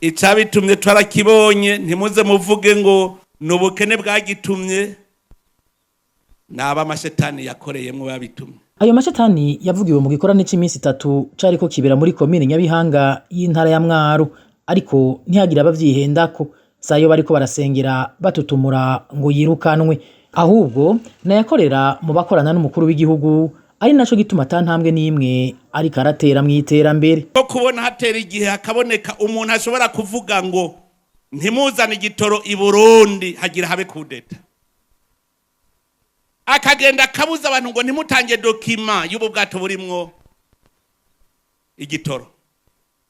icyabitumye twarakibonye ntimuze muvuge ngo nubukene bwagitumye naba amashetani yakoreyemo babitumye. Ayo mashetani yavugiwe mu gikorane cy'iminsi 3 cariko kibera muri komine Nyabihanga y'intara ya Mwaro, ariko ntihagira abavyihendako sayo bariko barasengera batutumura ngo yirukanwe, ahubwo nayakorera mu bakorana n'umukuru w'igihugu, ari naco gituma atantambwe n'imwe ari karatera mw'iterambere. Ko kubona hatera igihe hakaboneka umuntu ashobora kuvuga ngo ntimuzane igitoro i Burundi hagira habe kudeta, akagenda akabuza abantu ngo ntimutange dokima y'ubu bwato burimwo igitoro.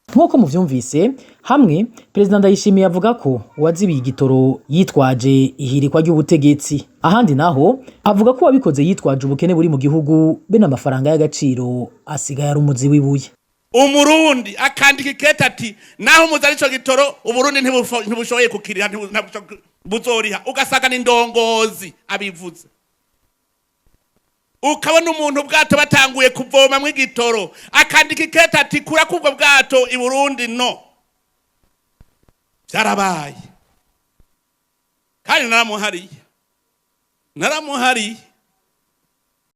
Nk'uko muvyumvise, hamwe Prezida NDAYISHIMIYE avuga ko uwazibiye igitoro yitwaje ihirikwa ry'ubutegetsi, ahandi naho avuga ko wabikoze yitwaje ubukene buri mu gihugu be n'amafaranga y'agaciro asigaye ari umuzi w'ibuye. Umurundi akandika ikete ati naho muzari ico gitoro Uburundi ntibushoboye kukiriha buzoriha, ugasanga n'indongozi abivuze. Ukabona umuntu bwato batanguye kuvoma mw'igitoro akandika ikete ati kura kubwo bwato i Burundi no. Byarabaye kandi naramuhariye.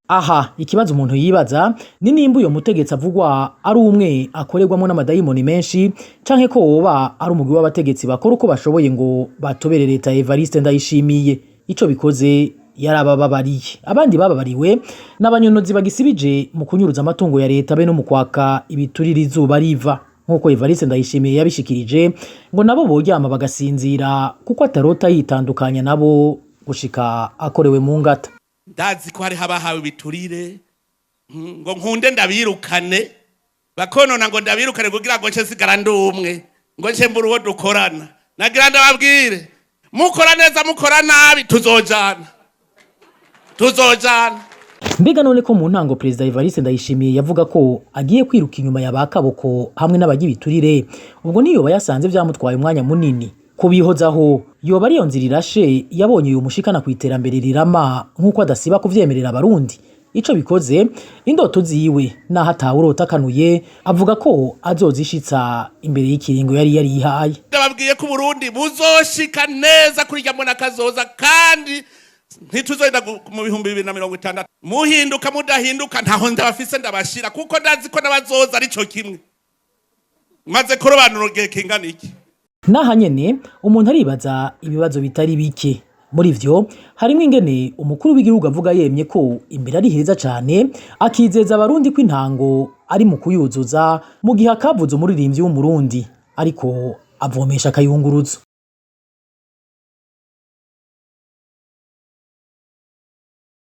Aha, ikibazo umuntu yibaza ni nimba uyo mutegetsi avugwa ari umwe akorerwamo n'amadayimoni menshi canke ko woba ari umugwi w'abategetsi bakora uko bashoboye ngo batobere leta Evariste Ndayishimiye. Ico bikoze yarabababariye, abandi bababariwe n'abanyonozi bagisibije mu kunyuruza amatungo ya leta be no mu kwaka ibiturira izuba riva, nkuko Evariste Ndayishimiye yabishikirije ngo nabo boryama bagasinzira kuko atarota yitandukanya nabo gushika akorewe mu ngata. Ndazi ko hari habahawe ibiturire ngo nkunde ndabirukane bakonona ngo ndabirukane kugira ngo nce sigara ndumwe ngo nce mburu wo dukorana. Nagira ndababwire mukora neza mukora nabi tuzojana. Mbega none ko mu ntango Prezida Evariste Ndayishimiye yavuga ko agiye kwiruka inyuma y'abakaboko hamwe n'abagibiturire, ubwo niyo bayasanze vyamutwaye umwanya munini kubihozaho yoba ari yo nzira irashe yabonye uyu mushikana kwiterambere rirama nkuko adasiba kuvyemerera abarundi. Ico bikoze indoto ziwe naho atawurota kanuye avuga ko azozishitsa imbere y'ikiringo yari yihaye. Ndababwiye ko Burundi buzoshika neza kuri ryamona kazoza, kandi ntituzoenda mu 2060 muhinduka mudahinduka ntaho ndabafise ndabashira kuko ndazi ko nabazoza arico kimwe maze kurobanura gihe kingana iki. Naha nyene umuntu aribaza ibibazo bitari bike, muri vyo harimo ingene umukuru w'igihugu avuga yemye ko imbere ari heza cane, akizeza abarundi ko intango ari mu kuyuzuza mu gihe akavuze umuririmbyi w'umurundi ariko avomesha akayunguruzo.